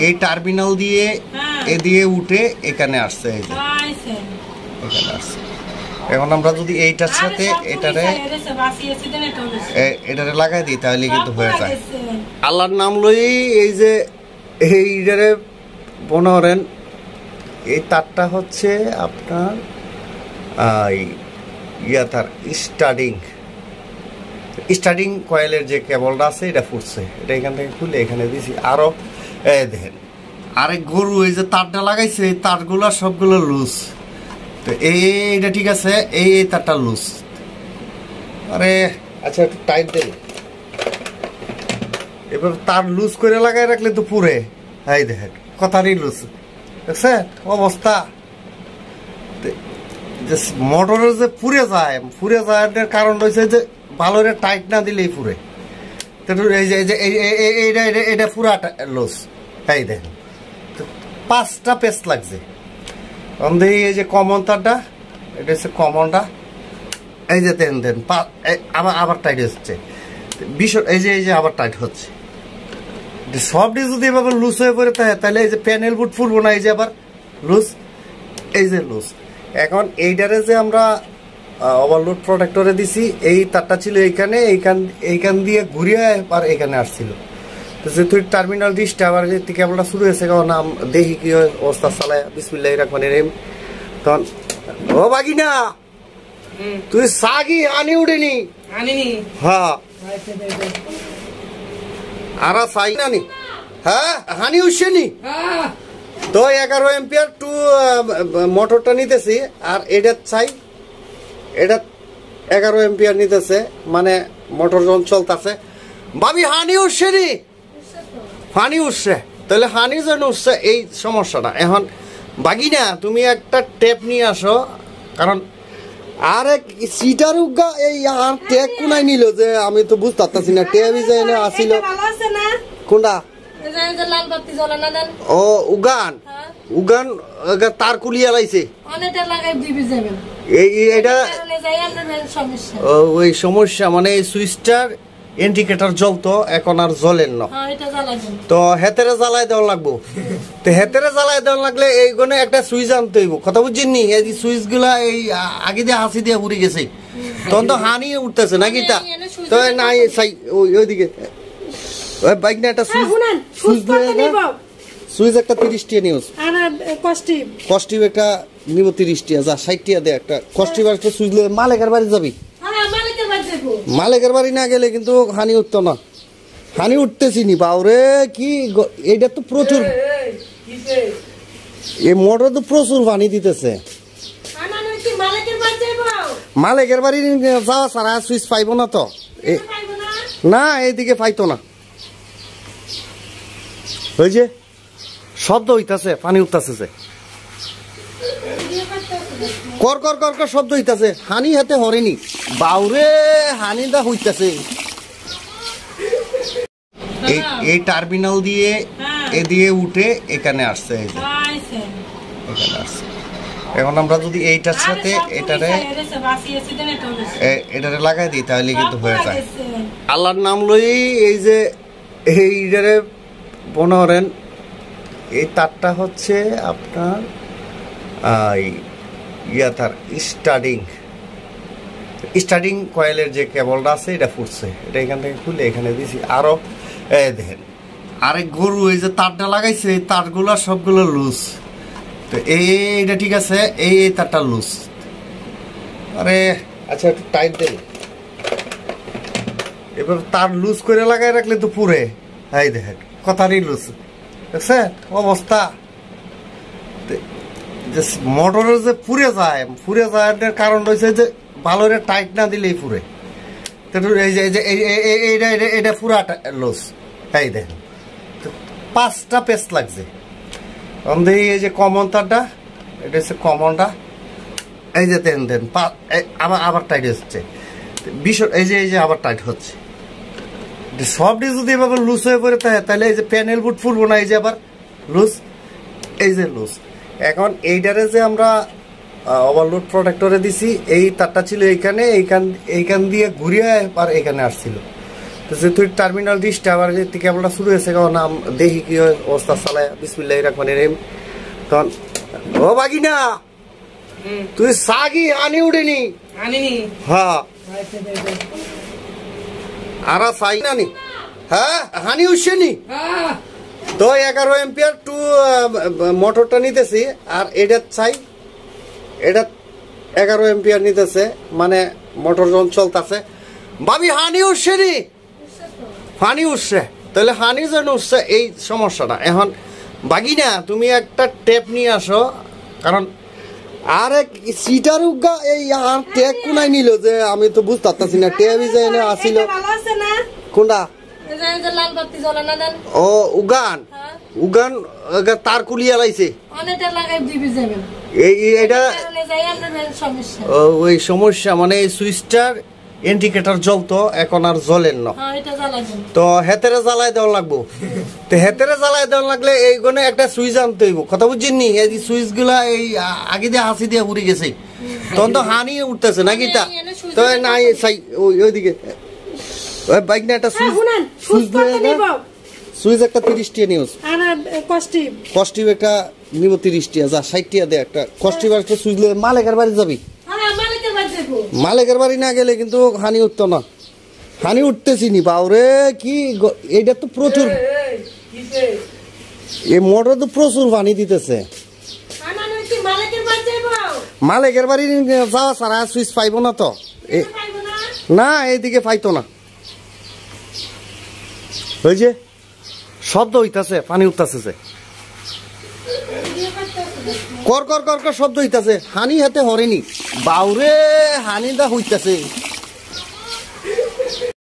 এই টার্মিনাল দিয়ে এ দিয়ে উঠে এখানে আসছে, এই যে এখানে আসছে। এখন আমরা যদি এইটার সাথে এটারে লাগাই দিই তাহলে কিন্তু হয়ে যায়। আল্লাহর নাম লই এই যে এইটারে মনে করেন এই তারটা হচ্ছে আপনার তার স্টার্টিং কয়েলের যে কেবলটা আছে এটা ফুটছে, এটা এখান থেকে খুলে এখানে দিছি। আরো দেখেন আরেক গরু এই যে তারটা লাগাইছে, এই তারগুলো সবগুলো লুজ। তো এইটা ঠিক আছে, এই তারটা লুজ। আরে আচ্ছা একটু টাইট দেন। এবার তার লুজ করে লাগাই রাখলে তো পুরে, এই দেখেন কথারই লুজ দেখছেন অবস্থা। মোটরের যে পুড়ে যায় কারণ রয়েছে যে ভালো টাইট না দিলেই পুরে। এই যে এটা পুরা লুজ, এই দেখেন 5টা পেস্ট লাগছে। এই যে কমন তারটা, এটা হচ্ছে কমনটা, এই যে দেন আবার টাইট হচ্ছে বিষয়, এই যে আবার টাইট হচ্ছে। সবটি যদি এভাবে লুজ হয়ে পড়ে থাকে তাহলে এই যে প্যানেল বুট ফুলবো না, এই যে আবার লুজ, এই যে লুজ। এখন এইটারে যে আমরা ওভারলোড প্রোটেক্টরে দিছি, এই তারটা ছিল এইখানে, এইখান দিয়ে ঘুরিয়ে আর এখানে আসছিল। তো যেহেতু টার্মিনাল ডিসটা আবার কেবলটা শুরু হয়েছে, কারণ দেখি কি অবস্থা চালায়। বিসমিল্লাহির রহমানির রহিম। তখন ও বাগিনা তুই সাগি আনি উঠেনি? হ্যাঁ আর সাই নানি, হ্যাঁ হানি উঠছেনি। তো 11 এম্পিয়ার টু মোটরটা নিতেছি, আর এটা চাই, এটা 11 এম্পিয়ার নিতেছে, মানে মোটর যখন চলতেছে। ভাবি হানি উঠছে নি? হানি উঠছে, তাহলে হানি যেন উঠছে এই সমস্যাটা। এখন বাগিনা তুমি একটা টেপ নিয়ে আসো, কারণ আর এক সিটার উগা এই আর টেপ কোনায় নিল যে আমি তো বুঝতে পারতাছি না। টেপই যায় না আসিল কোনটা? ও উগান উগান তার কুলিয়া লাইছে এইটা ওই সমস্যা, মানে এই সুইচটার ইন্ডিকেটর জ্বলতো, এখন আর জ্বলেন না। তো হেতেরে জ্বালাই দেওয়া লাগবো। তো হেতেরে জ্বালাই দেওয়া লাগলে এইখানে একটা সুইচ আনতে হইব, কথা বুঝছেননি? এই সুইচ গুলা এই আগে দিয়ে হাসি দিয়ে উড়ে গেছে, তখন তো হানি উঠতেছে নাকি তা? তো নাই ওইদিকে বাইক না একটা সুইচ একটা 30 টাকা নিউজ, কস্টিভ একটা নিব 30 টাকা, যা 60 টাকা দে একটা কস্টিভ একটা সুইচ লয়ে মালিকের বাড়ি যাবি। মালিকের বাড়ি না গেলে কিন্তু হানি উঠতো না। হানি উঠতেছি নি বাউরে, কি এইটা তো প্রচুর, এই মোটর তো প্রচুর পানি দিতেছে। মালিকের বাড়ি যাওয়া সারা সুইচ পাইব না তো, না এইদিকে পাইতো না। ওই যে শব্দ হইতাছে, পানি উঠতেছে যে কর কর কর কর শব্দ হইতাছে, হানি হাতে হরেনি বাউরে, হানি দা হইতাছে। এই টার্মিনাল দিয়ে এ দিয়ে উঠে এখানে আসছে, এই যে এখানে আসছে। এখন আমরা যদি এইটার সাথে এটারে লাগাই দিই তাহলে কিন্তু হয়ে যায়। আল্লাহর নাম লই এই যে এইটারে মনে করেন এই তারটা হচ্ছে আপনার তার স্টার্টিং কয়েলের যে কেবলটা আছে এটা ফুটছে, এটা এখান থেকে খুলে এখানে দিছি। আরো দেখেন আরেক গরু এই যে তারটা লাগাইছে, এই তারগুলো সবগুলো লুজ। তো এইটা ঠিক আছে, এই তারটা লুজ। আরে আচ্ছা একটু টাইট দেন। এবার তার লুজ করে লাগাই রাখলে তো পুরে, এই দেখেন কথারই লুজ দেখছেন অবস্থা। মোটরের যে পুড়ে যায় কারণ রয়েছে যে ভালো টাইট না দিলেই পুরে। এই যে এটা পুরা লুজ, এই দেখেন 5টা পেস্ট লাগছে। এই যে কমন তারটা, এটা হচ্ছে কমনটা, এই যে দেন আবার টাইট হচ্ছে বিষয়, এই যে আবার টাইট হচ্ছে। সবটি যদি এভাবে লুজ হয়ে পড়ে থাকে তাহলে এই যে প্যানেল বুট ফুলবো না, এই যে আবার লুজ, এই যে লুজ। এখন এইটারে যে আমরা ওভারলোড প্রোটেক্টরে দিছি, এই তারটা ছিল এইখানে, এইখান দিয়ে ঘুরিয়ে আর এখানে আসছিল। যে তুই টার্মিনাল ডিসটা আবার কেবলটা শুরু হয়েছে নাম দেখি কি অবস্থা চালায় বিসমিল্লাহির রহমানির রহিম। তখন ও বাগিনা তুই সাগি আনি উঠেনি হ্যাঁ আর সাই নানি হ্যাঁ হানি উঠছেনি তো 11 এম্পিয়ার টু মোটরটা নিতেছি আর এটা চাই এটা 11 এম্পিয়ার নিতেছে মানে মোটর যখন চলতেছে ভাবি হানি উঠছে নি হানি উঠছে তাহলে হানি যেন উঠছে এই সমস্যাটা। এখন বাগিনা তুমি একটা টেপ নিয়ে আসো কারণ আর এক সিটার উগা এই আর টেপ কোনাই নিল যে আমি তো বুঝতে পারতাছি না টেপই যে এনে আসিল কোনটা ও উগান উগান তার কুলিয়া লাইছে এটা ওই সমস্যা মানে এই সুইচটার ইন্ডিকেটর জ্বলতো এখন আর জ্বলেন না তো হেতেরে জ্বালাই দেওয়া লাগবো। তো হেতেরে জ্বালাই দেওয়া লাগলে এইখানে একটা সুইচ আনতে হইব কথা বুঝছেন এই সুইচ গুলা এই আগে দিয়ে হাসি দিয়ে উড়ে গেছে তখন তো হানি উঠতেছে নাকি তা তো নাই ওইদিকে বাইক না একটা সুইচ একটা 30 টাকা নিউজ কস্টিভ একটা নিব 30 টাকা যা 60 টাকা দে একটা কস্টিভ একটা সুইচ মালিকের বাড়ি যাবি মালিকের বাড়ি না গেলে কিন্তু হানি উঠতো না হানি উঠতেছি নি বাউরে কি এইটা তো প্রচুর এই মোটর তো প্রচুর পানি দিতেছে মালিকের বাড়ি যাওয়া সারা সুইচ পাইব না তো না এইদিকে পাইতো না ওই যে শব্দ হইতাছে পানি উঠতেছে যে কর কর কর কর শব্দ হইতাছে হানি হাতে হরেনি বাউরে হানি দা হইতাছে